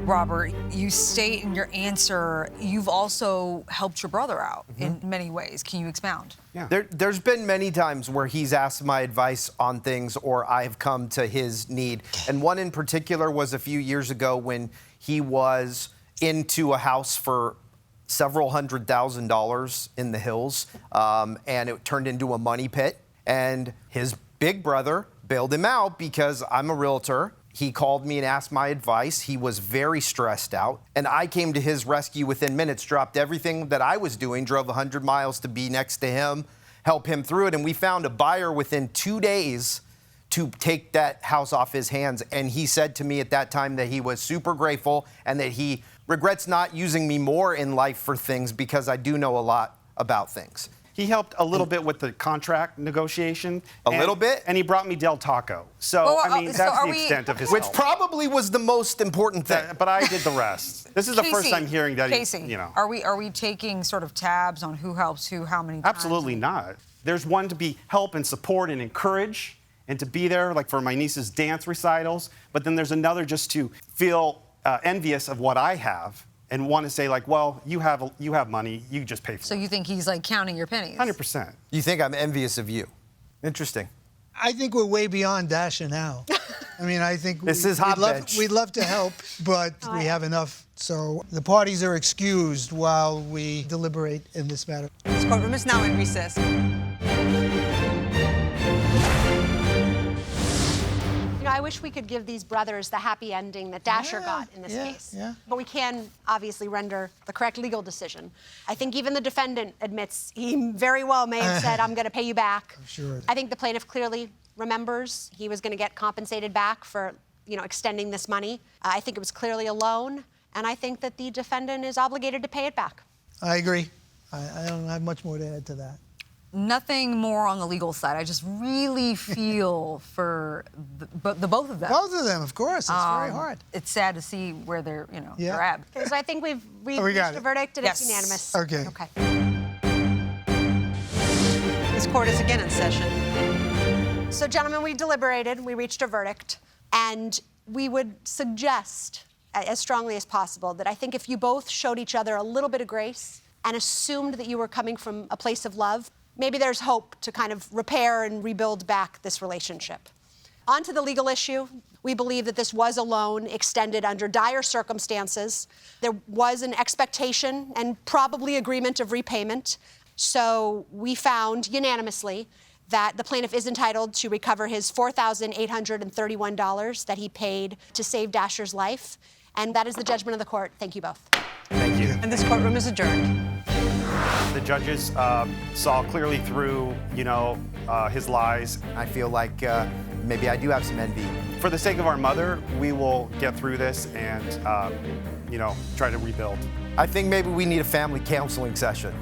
Robert, you state in your answer you've also helped your brother out in many ways. Can you expound? Yeah. There's been many times where he's asked my advice on things or I've come to his need. And one in particular was a few years ago when he was into a house for several $100,000 in the hills, and it turned into a money pit. And his big brother bailed him out because I'm a realtor. He called me and asked my advice. He was very stressed out. And I came to his rescue within minutes, dropped everything that I was doing, drove 100 miles to be next to him, help him through it. And we found a buyer within 2 days to take that house off his hands. And he said to me at that time that he was super grateful and that he regrets not using me more in life for things because I do know a lot about things. He helped a little bit with the contract negotiation. A little bit? And he brought me Del Taco. So, I mean, that's the extent of his Which help. probably was the most important thing. But I did the rest. This is the first time hearing that Casey, he, you know. Are we taking sort of tabs on who helps who, how many times? Absolutely not. There's one to be help and support and encourage and to be there, like for my niece's dance recitals. But then there's another just to feel envious of what I have and want to say, like, well, you have money, you just pay for it. So you think he's like counting your pennies? 100%. You think I'm envious of you? Interesting. I think we're way beyond Dasher now. I mean, I think this is hot bench. We'd love to help, but we have enough. So the parties are excused while we deliberate in this matter. This courtroom is now in recess. I wish we could give these brothers the happy ending that Dasher got in this case. Yeah. But we can obviously render the correct legal decision. I think even the defendant admits he very well may have said, I'm going to pay you back. I'm sure. I think the plaintiff clearly remembers he was going to get compensated back for, extending this money. I think it was clearly a loan, and I think that the defendant is obligated to pay it back. I agree. I don't have much more to add to that. Nothing more on the legal side. I just really feel for the both of them. Both of them, of course. It's very hard. It's sad to see where they're at. Okay, so I think we've reached a verdict and it's unanimous. Okay. This court is again in session. So, gentlemen, we deliberated, we reached a verdict, and we would suggest, as strongly as possible, that I think if you both showed each other a little bit of grace and assumed that you were coming from a place of love, maybe there's hope to kind of repair and rebuild back this relationship. On to the legal issue. We believe that this was a loan extended under dire circumstances. There was an expectation and probably agreement of repayment. So we found unanimously that the plaintiff is entitled to recover his $4,831 that he paid to save Dasher's life. And that is the judgment of the court. Thank you both. Thank you. And this courtroom is adjourned. The judges saw clearly through, his lies. I feel like maybe I do have some envy. For the sake of our mother, we will get through this and, try to rebuild. I think maybe we need a family counseling session.